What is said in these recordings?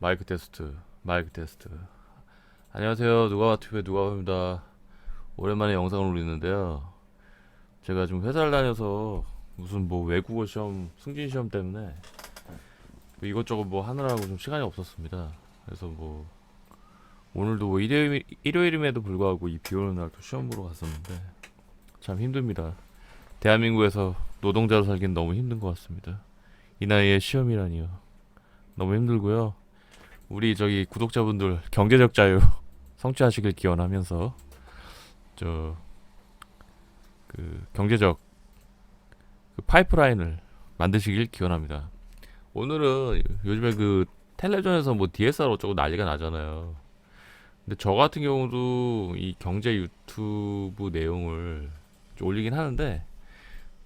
마이크 테스트, 마이크 테스트. 안녕하세요. 누가와튜브의 누가와입니다. 오랜만에 영상을 올리는데요. 제가 지금 회사를 다녀서 무슨 뭐 외국어 시험, 승진 시험 때문에 뭐 이것저것 뭐 하느라고 좀 시간이 없었습니다. 그래서 뭐 오늘도 뭐 일요일임에도 불구하고 이 비 오는 날 또 시험 보러 갔었는데 참 힘듭니다. 대한민국에서 노동자로 살기는 너무 힘든 것 같습니다. 이 나이에 시험이라니요. 너무 힘들고요. 우리 저기 구독자분들 경제적 자유 성취하시길 기원하면서 저 그 경제적 그 파이프라인을 만드시길 기원합니다. 오늘은 요즘에 그 텔레전에서 뭐 DSR 어쩌고 난리가 나잖아요. 근데 저 같은 경우도 이 경제 유튜브 내용을 좀 올리긴 하는데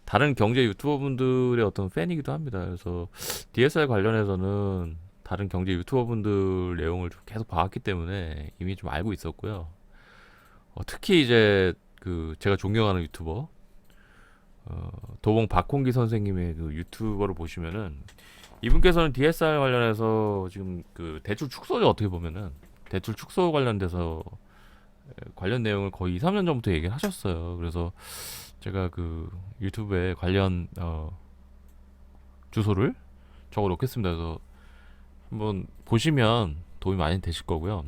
다른 경제 유튜버 분들의 어떤 팬이기도 합니다. 그래서 DSR 관련해서는 다른 경제 유튜버 분들 내용을 좀 계속 봐왔기 때문에 이미 좀 알고 있었고요. 특히 이제 그 제가 존경하는 유튜버 도봉 박홍기 선생님의 그 유튜버를 보시면은 이분께서는 DSR 관련해서 지금 그 대출 축소죠. 어떻게 보면은 대출 축소 관련돼서 관련 내용을 거의 2, 3년 전부터 얘기를 하셨어요. 그래서 제가 그 유튜브에 관련 주소를 적어 놓겠습니다. 그래서 한번 보시면 도움이 많이 되실 거고요.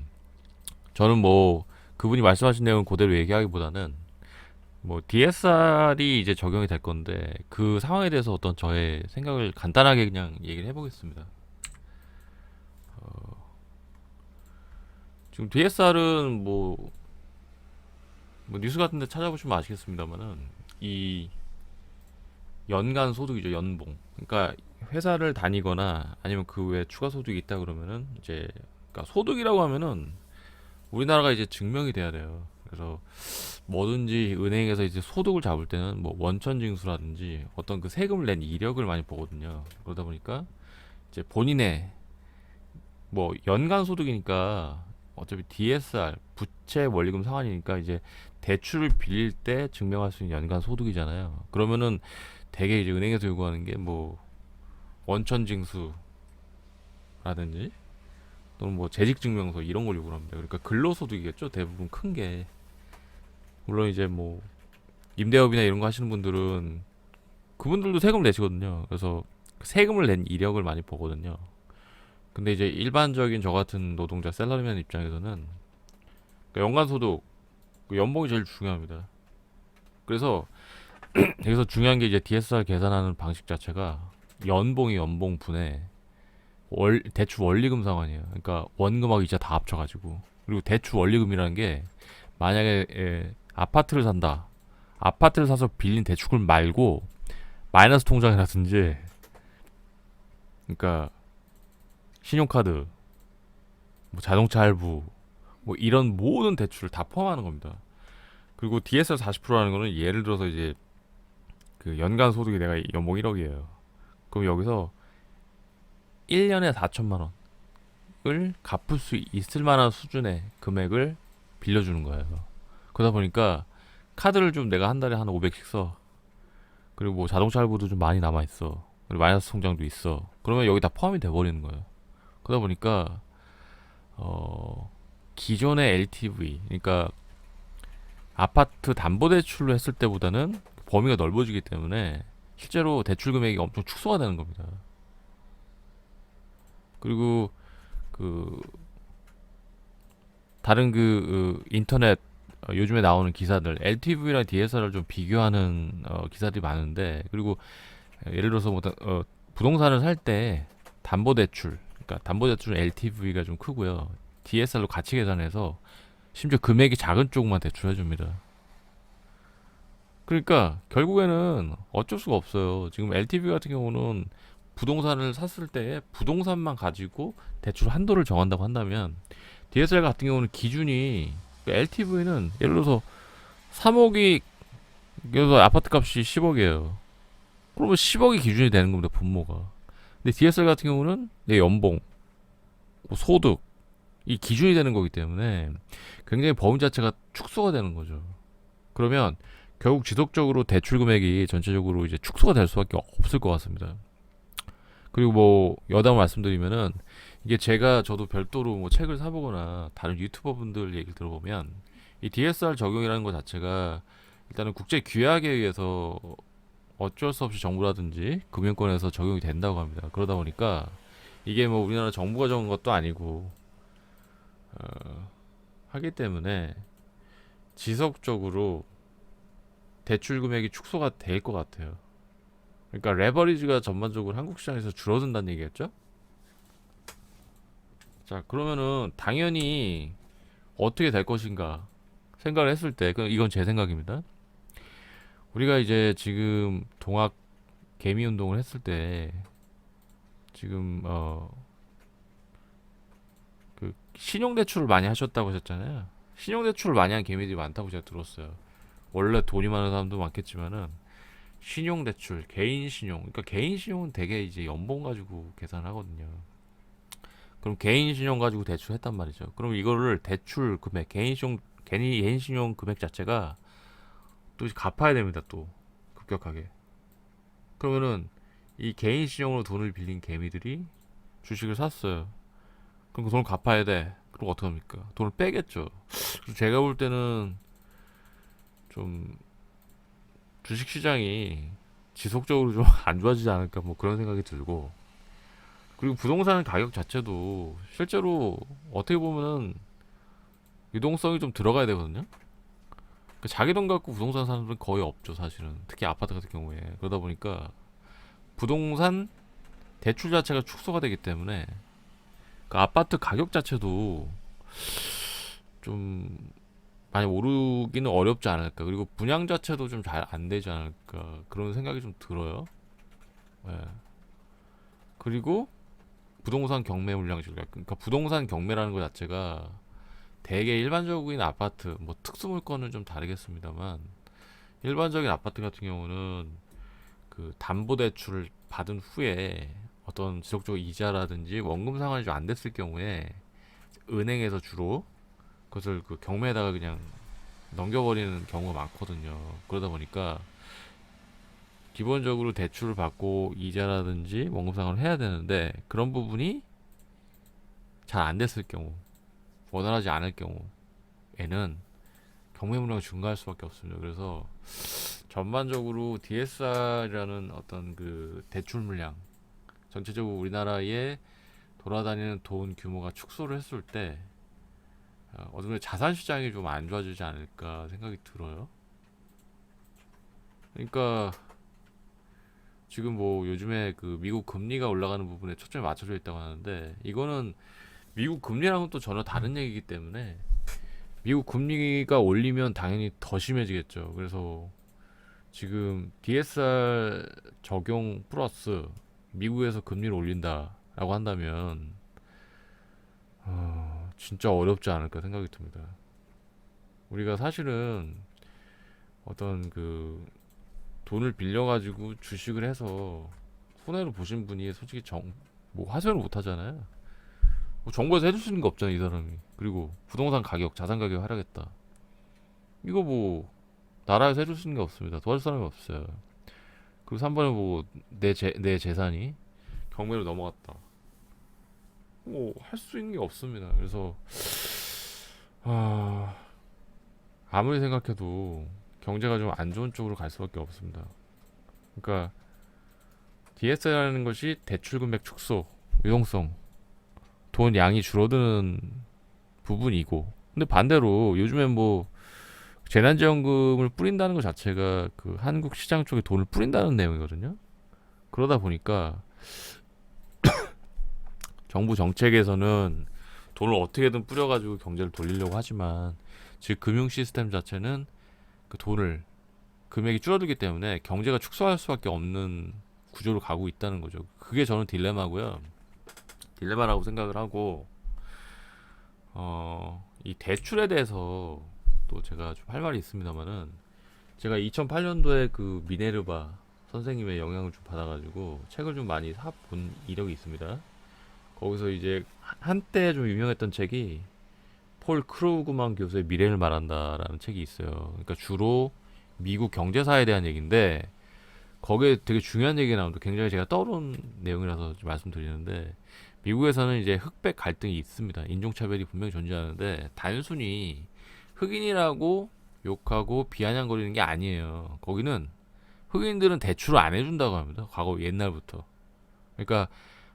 저는 뭐 그분이 말씀하신 내용 그대로 얘기하기보다는 뭐 DSR이 이제 적용이 될 건데 그 상황에 대해서 어떤 저의 생각을 간단하게 그냥 얘기를 해보겠습니다. 지금 DSR은 뭐 뉴스 같은데 찾아보시면 아시겠습니다만은 이 연간 소득이죠, 연봉. 그러니까 회사를 다니거나 아니면 그 외에 추가 소득이 있다 그러면은 이제 그러니까 소득이라고 하면은 우리나라가 이제 증명이 돼야 돼요. 그래서 뭐든지 은행에서 이제 소득을 잡을 때는 뭐 원천징수라든지 어떤 그 세금을 낸 이력을 많이 보거든요. 그러다 보니까 이제 본인의 뭐 연간 소득이니까 어차피 DSR 부채 원리금 상환이니까 이제 대출을 빌릴 때 증명할 수 있는 연간 소득이잖아요. 그러면은 대개 이제 은행에서 요구하는 게 뭐 원천징수라든지 또는 뭐 재직증명서 이런 걸 요구를 합니다. 그러니까 근로소득이겠죠. 대부분 큰 게. 물론 이제 뭐 임대업이나 이런 거 하시는 분들은 그분들도 세금을 내시거든요. 그래서 세금을 낸 이력을 많이 보거든요. 근데 이제 일반적인 저 같은 노동자 샐러리맨 입장에서는 그 연간소득, 그 연봉이 제일 중요합니다. 그래서 여기서 중요한 게 이제 DSR 계산하는 방식 자체가 연봉이 연봉분에 대출 원리금 상환이에요. 그러니까 원금하고 이자 다 합쳐가지고. 그리고 대출 원리금이라는 게 만약에 아파트를 산다. 아파트를 사서 빌린 대출금 말고 마이너스 통장이라든지, 그러니까 신용카드, 뭐 자동차 할부, 뭐 이런 모든 대출을 다 포함하는 겁니다. 그리고 DSR 40%라는 거는 예를 들어서 이제 그 연간 소득이 내가 연봉 1억이에요. 그럼 여기서 1년에 4천만 원을 갚을 수 있을 만한 수준의 금액을 빌려주는 거예요. 그러다 보니까 카드를 좀 내가 한 달에 한 500씩 써. 그리고 뭐 자동차 할부도 좀 많이 남아 있어. 그리고 마이너스 통장도 있어. 그러면 여기 다 포함이 돼 버리는 거예요. 그러다 보니까 기존의 LTV, 그러니까 아파트 담보대출로 했을 때보다는 범위가 넓어지기 때문에 실제로 대출 금액이 엄청 축소가 되는 겁니다. 그리고 그 다른 인터넷 요즘에 나오는 기사들 LTV랑 DSR을 좀 비교하는 기사들이 많은데, 그리고 예를 들어서 뭐 부동산을 살 때 담보대출, 그러니까 담보대출은 LTV가 좀 크고요. DSR로 같이 계산해서 심지어 금액이 작은 쪽만 대출해 줍니다. 그러니까 결국에는 어쩔 수가 없어요. 지금 LTV 같은 경우는 부동산을 샀을 때 부동산만 가지고 대출 한도를 정한다고 한다면 DSR 같은 경우는 기준이 LTV는 예를 들어서 3억이, 그래서 아파트 값이 10억이에요. 그러면 10억이 기준이 되는 겁니다, 분모가. 근데 DSR 같은 경우는 내 연봉, 뭐 소득, 이 기준이 되는 거기 때문에 굉장히 범위 자체가 축소가 되는 거죠. 그러면 결국 지속적으로 대출 금액이 전체적으로 이제 축소가 될 수밖에 없을 것 같습니다. 그리고 뭐 여담을 말씀드리면은 이게 제가 저도 별도로 뭐 책을 사보거나 다른 유튜버 분들 얘기를 들어보면 이 DSR 적용이라는 것 자체가 일단은 국제 규약에 의해서 어쩔 수 없이 정부라든지 금융권에서 적용이 된다고 합니다. 그러다 보니까 이게 뭐 우리나라 정부가 정한 것도 아니고 하기 때문에 지속적으로 대출 금액이 축소가 될 것 같아요. 그러니까 레버리지가 전반적으로 한국 시장에서 줄어든다는 얘기겠죠? 자, 그러면은 당연히 어떻게 될 것인가 생각을 했을 때, 이건 제 생각입니다. 우리가 이제 지금 동학 개미 운동을 했을 때 지금 그 신용 대출을 많이 하셨다고 하셨잖아요. 신용 대출을 많이 한 개미들이 많다고 제가 들었어요. 원래 돈이 많은 사람도 많겠지만은 신용 대출, 개인 신용, 그러니까 개인 신용은 되게 이제 연봉 가지고 계산하거든요. 그럼 개인 신용 가지고 대출했단 말이죠. 그럼 이거를 대출 금액, 개인 신용 금액 자체가 또 이제 갚아야 됩니다. 또 급격하게. 그러면은 이 개인 신용으로 돈을 빌린 개미들이 주식을 샀어요. 그럼 그 돈을 갚아야 돼. 그럼 어떡 합니까? 돈을 빼겠죠. 그래서 제가 볼 때는 좀 주식 시장이 지속적으로 좀 안 좋아지지 않을까 뭐 그런 생각이 들고, 그리고 부동산 가격 자체도 실제로 어떻게 보면은 유동성이 좀 들어가야 되거든요. 그 자기 돈 갖고 부동산 사는 분은 거의 없죠, 사실은. 특히 아파트 같은 경우에. 그러다 보니까 부동산 대출 자체가 축소가 되기 때문에 그 아파트 가격 자체도 좀 많이 오르기는 어렵지 않을까. 그리고 분양 자체도 좀 잘 안 되지 않을까. 그런 생각이 좀 들어요. 예. 그리고 부동산 경매 물량실. 그러니까 부동산 경매라는 것 자체가 대개 일반적인 아파트, 뭐 특수물건은 좀 다르겠습니다만 일반적인 아파트 같은 경우는 그 담보대출을 받은 후에 어떤 지속적 이자라든지 원금 상환이 좀 안 됐을 경우에 은행에서 주로 그것을 그 경매에다가 그냥 넘겨버리는 경우가 많거든요. 그러다 보니까 기본적으로 대출을 받고 이자라든지 원금 상환을 해야 되는데 그런 부분이 잘 안 됐을 경우, 원활하지 않을 경우에는 경매 물량이 증가할 수밖에 없습니다. 그래서 전반적으로 DSR이라는 어떤 그 대출 물량, 전체적으로 우리나라에 돌아다니는 돈 규모가 축소를 했을 때 어느 정도 자산 시장이 좀 안 좋아지지 않을까 생각이 들어요. 그러니까 지금 뭐 요즘에 그 미국 금리가 올라가는 부분에 초점이 맞춰져 있다고 하는데 이거는 미국 금리랑은 또 전혀 다른 얘기이기 때문에 미국 금리가 올리면 당연히 더 심해지겠죠. 그래서 지금 DSR 적용 플러스 미국에서 금리를 올린다라고 한다면 진짜 어렵지 않을까 생각이 듭니다. 우리가 사실은 어떤 그 돈을 빌려가지고 주식을 해서 손해를 보신 분이 솔직히 뭐 하소연을 못 하잖아요. 뭐 정부에서 해줄 수 있는 거 없잖아요, 이 사람이. 그리고 부동산 가격, 자산 가격이 하락했다. 이거 뭐 나라에서 해줄 수 있는 게 없습니다. 도와줄 사람이 없어요. 그리고 3번에 뭐 내 재산이 경매로 넘어갔다. 뭐 할 수 있는 게 없습니다. 그래서 아, 아무리 생각해도 경제가 좀 안 좋은 쪽으로 갈 수밖에 없습니다. 그러니까 DSR이라는 것이 대출 금액 축소, 유동성, 돈 양이 줄어드는 부분이고, 근데 반대로 요즘엔 뭐 재난지원금을 뿌린다는 것 자체가 그 한국 시장 쪽에 돈을 뿌린다는 내용이거든요. 그러다 보니까 정부 정책에서는 돈을 어떻게든 뿌려가지고 경제를 돌리려고 하지만 즉 금융 시스템 자체는 그 돈을 금액이 줄어들기 때문에 경제가 축소할 수밖에 없는 구조로 가고 있다는 거죠. 그게 저는 딜레마고요. 딜레마라고 생각을 하고 이 대출에 대해서 또 제가 좀 할 말이 있습니다만은 제가 2008년도에 그 미네르바 선생님의 영향을 좀 받아가지고 책을 좀 많이 사본 이력이 있습니다. 거기서 이제 한때 좀 유명했던 책이 폴 크루그만 교수의 미래를 말한다라는 책이 있어요. 그러니까 주로 미국 경제사에 대한 얘기인데 거기에 되게 중요한 얘기가 나오는데 굉장히 제가 떠오른 내용이라서 좀 말씀드리는데 미국에서는 이제 흑백 갈등이 있습니다. 인종차별이 분명히 존재하는데 단순히 흑인이라고 욕하고 비아냥거리는 게 아니에요. 거기는 흑인들은 대출을 안 해준다고 합니다. 과거 옛날부터. 그러니까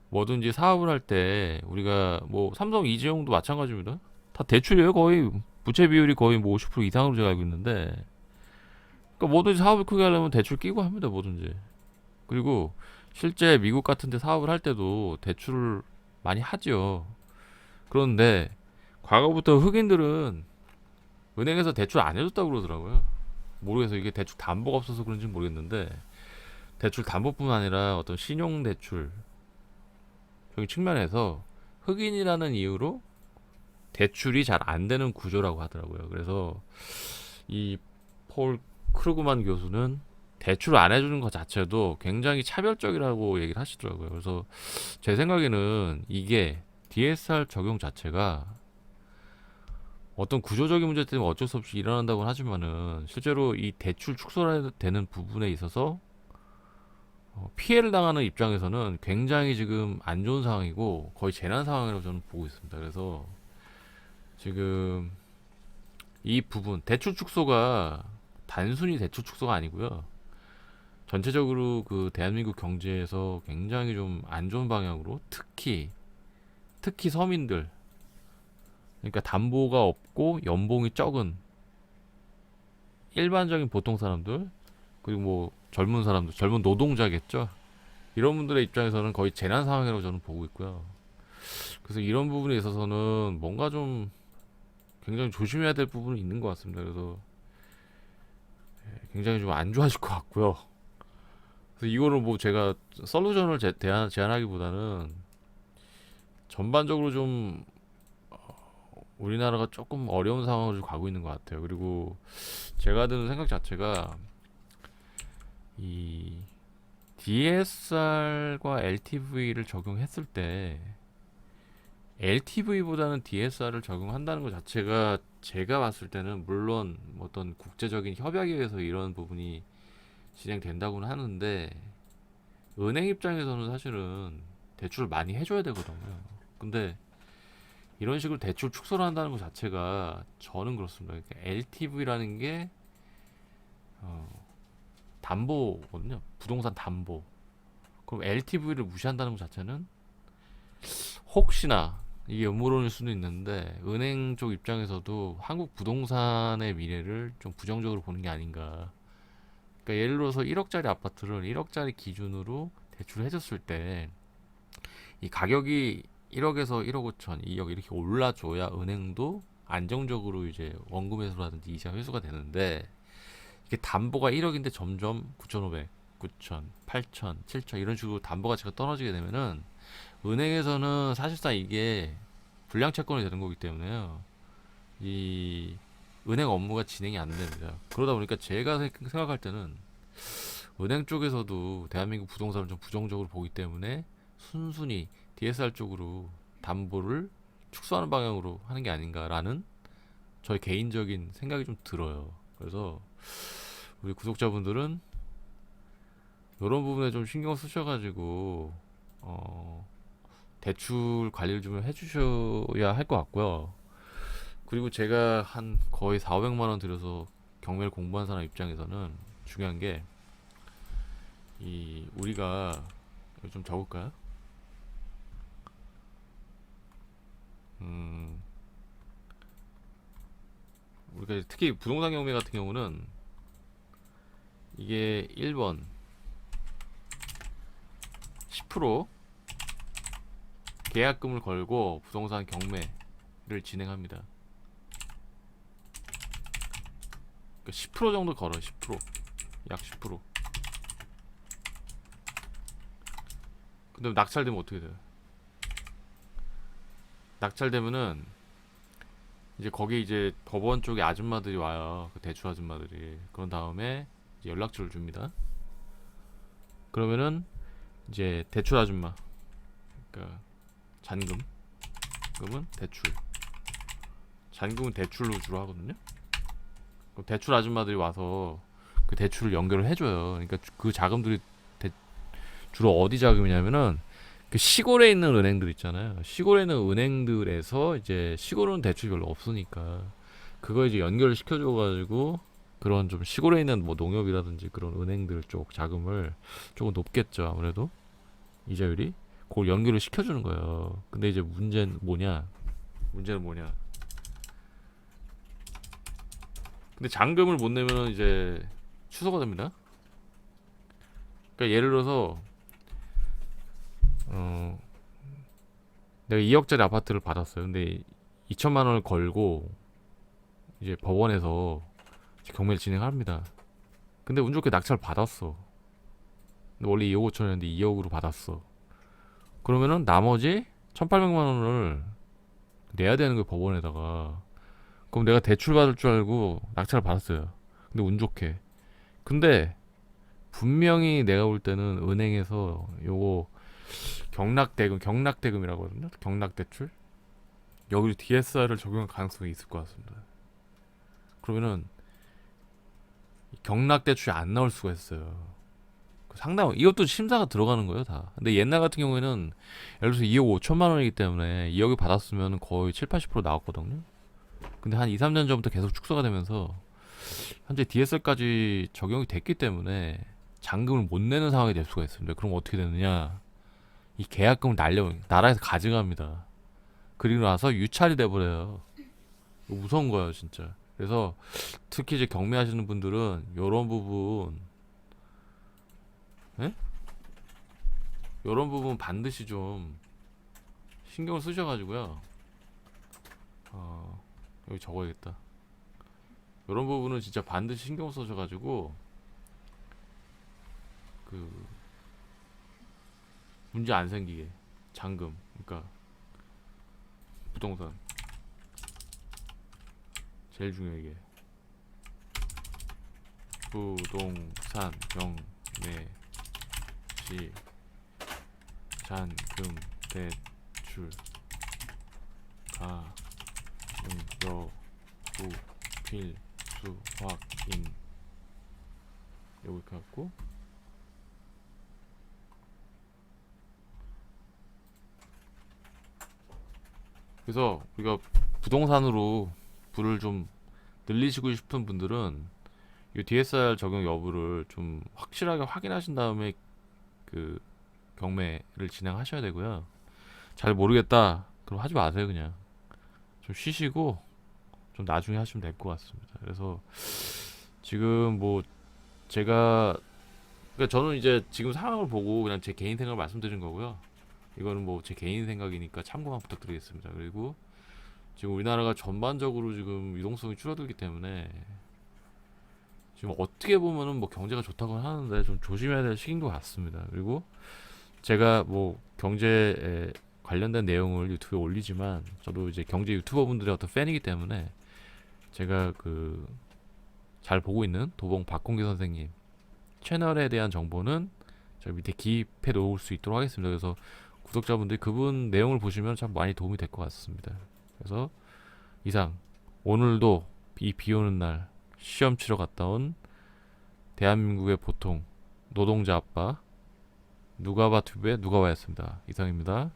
뭐든지 사업을 할 때 우리가 뭐 삼성 이재용도 마찬가지입니다. 다 대출이에요. 거의 부채 비율이 거의 뭐 50% 이상으로 제가 알고 있는데, 그러니까 뭐든지 사업을 크게 하려면 대출 끼고 합니다. 뭐든지. 그리고 실제 미국 같은 데 사업을 할 때도 대출을 많이 하죠. 그런데 과거부터 흑인들은 은행에서 대출 안 해줬다고 그러더라고요. 모르겠어요. 이게 대출 담보가 없어서 그런지 모르겠는데, 대출 담보뿐만 아니라 어떤 신용 대출 적인 측면에서 흑인이라는 이유로 대출이 잘 안 되는 구조라고 하더라고요. 그래서 이 폴 크루그만 교수는 대출을 안 해주는 것 자체도 굉장히 차별적이라고 얘기를 하시더라고요. 그래서 제 생각에는 이게 DSR 적용 자체가 어떤 구조적인 문제 때문에 어쩔 수 없이 일어난다고는 하지만은 실제로 이 대출 축소되는 부분에 있어서 피해를 당하는 입장에서는 굉장히 지금 안 좋은 상황이고 거의 재난 상황이라고 저는 보고 있습니다. 그래서 지금 이 부분 대출 축소가 단순히 대출 축소가 아니고요. 전체적으로 그 대한민국 경제에서 굉장히 좀 안 좋은 방향으로 특히 서민들, 그러니까 담보가 없고 연봉이 적은 일반적인 보통 사람들, 그리고 뭐 젊은 사람들, 젊은 노동자겠죠. 이런 분들의 입장에서는 거의 재난 상황이라고 저는 보고 있고요. 그래서 이런 부분에 있어서는 뭔가 좀 굉장히 조심해야 될 부분이 있는 것 같습니다. 그래서 굉장히 좀 안 좋아질 것 같고요. 그래서 이거를 뭐 제가 솔루션을 제안하기보다는 전반적으로 좀 우리나라가 조금 어려운 상황으로 가고 있는 것 같아요. 그리고 제가 드는 생각 자체가 이 DSR과 LTV를 적용했을 때 LTV보다는 DSR을 적용한다는 것 자체가 제가 봤을 때는 물론 어떤 국제적인 협약에 의해서 이런 부분이 진행된다고는 하는데 은행 입장에서는 사실은 대출을 많이 해줘야 되거든요. 근데 이런 식으로 대출 축소를 한다는 것 자체가 저는 그렇습니다. 그러니까 LTV라는 게 담보거든요. 부동산 담보. 그럼 LTV를 무시한다는 것 자체는 혹시나 이게 음모론일 수도 있는데 은행 쪽 입장에서도 한국 부동산의 미래를 좀 부정적으로 보는 게 아닌가. 그러니까 예를 들어서 1억짜리 아파트를 1억짜리 기준으로 대출을 해줬을 때 이 가격이 1억에서 1억 5천, 2억 이렇게 올라줘야 은행도 안정적으로 이제 원금 회수라든지 이자 회수가 되는데 이게 담보가 1억인데 점점 9,500, 9천, 8천, 7천 이런 식으로 담보 가치가 떨어지게 되면은 은행에서는 사실상 이게 불량 채권이 되는 거기 때문에요. 이 은행 업무가 진행이 안 됩니다. 그러다 보니까 제가 생각할 때는 은행 쪽에서도 대한민국 부동산을 좀 부정적으로 보기 때문에 순순히 DSR 쪽으로 담보를 축소하는 방향으로 하는 게 아닌가라는 저의 개인적인 생각이 좀 들어요. 그래서 우리 구독자분들은 이런 부분에 좀 신경 쓰셔가지고 대출 관리를 좀 해주셔야 할 것 같고요. 그리고 제가 한 거의 4, 500만 원 들여서 경매를 공부한 사람 입장에서는 중요한 게 이 우리가 이거 좀 적을까요? 우리가 특히 부동산 경매 같은 경우는 이게 1번 10% 계약금을 걸고 부동산 경매를 진행합니다. 그러니까 10% 정도 걸어요. 10%. 약 10%. 근데 낙찰되면 어떻게 돼요? 낙찰되면은 이제 거기 이제 법원 쪽에 아줌마들이 와요. 그 대출 아줌마들이. 그런 다음에 이제 연락처를 줍니다. 그러면은 이제 대출 아줌마, 그러니까 잔금은 대출, 잔금은 대출로 주로 하거든요. 그럼 대출 아줌마들이 와서 그 대출을 연결을 해줘요. 그러니까 그 자금들이 주로 어디 자금이냐면은 그 시골에 있는 은행들 있잖아요. 시골에 있는 은행들에서 이제 시골은 대출이 별로 없으니까 그거 이제 연결을 시켜줘가지고 그런 좀 시골에 있는 뭐 농협이라든지 그런 은행들 쪽 자금을 조금 높겠죠. 아무래도 이자율이 그걸 연결을 시켜주는 거예요. 근데 이제 문제는 뭐냐? 문제는 뭐냐? 근데 잔금을 못 내면 이제 취소가 됩니다. 그러니까 예를 들어서 어 내가 2억짜리 아파트를 받았어요. 근데 2천만 원을 걸고 이제 법원에서 이제 경매를 진행합니다. 근데 운 좋게 낙찰 받았어. 근데 원래 2억 5천이었는데 2억으로 받았어. 그러면은 나머지 1,800만 원을 내야 되는 거예요, 법원에다가. 그럼 내가 대출 받을 줄 알고 낙찰을 받았어요. 근데 운 좋게. 근데 분명히 내가 볼 때는 은행에서 요거 경락대금이라고 하거든요. 경락대출. 여기 DSR을 적용할 가능성이 있을 것 같습니다. 그러면은 경락대출이 안 나올 수가 있어요. 상당 이것도 심사가 들어가는 거예요 다. 근데 옛날 같은 경우에는 예를 들어서 2억 5천만 원이기 때문에 2억을 받았으면 거의 7, 80% 나왔거든요. 근데 한 2, 3년 전부터 계속 축소가 되면서 현재 DSR까지 적용이 됐기 때문에 잔금을 못 내는 상황이 될 수가 있습니다. 그럼 어떻게 되느냐? 이 계약금을 나라에서 가져갑니다. 그리고 나서 유찰이 돼버려요. 무서운 거예요 진짜. 그래서 특히 이제 경매하시는 분들은 요런 부분, 예? 요런 부분 반드시 좀 신경을 쓰셔가지고요. 여기 적어야겠다. 요런 부분은 진짜 반드시 신경 써셔가지고 그 문제 안 생기게. 잔금, 그러니까 부동산 제일 중요해 이게. 부동산 경매 시 잔금 대출 가능 여부 필수 확인 여기 이렇게 갖고 그래서 우리가 부동산으로 부를 좀 늘리시고 싶은 분들은 이 DSR 적용 여부를 좀 확실하게 확인하신 다음에 그 경매를 진행하셔야 되고요. 잘 모르겠다 그럼 하지 마세요. 그냥 좀 쉬시고 좀 나중에 하시면 될 것 같습니다. 그래서 지금 뭐 제가 그러니까 저는 이제 지금 상황을 보고 그냥 제 개인 생각을 말씀드린 거고요. 이거는 뭐 제 개인 생각이니까 참고만 부탁드리겠습니다. 그리고 지금 우리나라가 전반적으로 지금 유동성이 줄어들기 때문에 지금 어떻게 보면은 뭐 경제가 좋다고 하는데 좀 조심해야 될 시기인 것 같습니다. 그리고 제가 뭐 경제에 관련된 내용을 유튜브에 올리지만 저도 이제 경제 유튜버 분들의 어떤 팬이기 때문에 제가 그 잘 보고 있는 도봉 박홍기 선생님 채널에 대한 정보는 저 밑에 기입해 놓을 수 있도록 하겠습니다. 그래서 구독자분들이 그분 내용을 보시면 참 많이 도움이 될 것 같습니다. 그래서 이상 오늘도 이 비오는 날 시험 치러 갔다 온 대한민국의 보통 노동자 아빠 누가바튜브의 누가와였습니다. 이상입니다.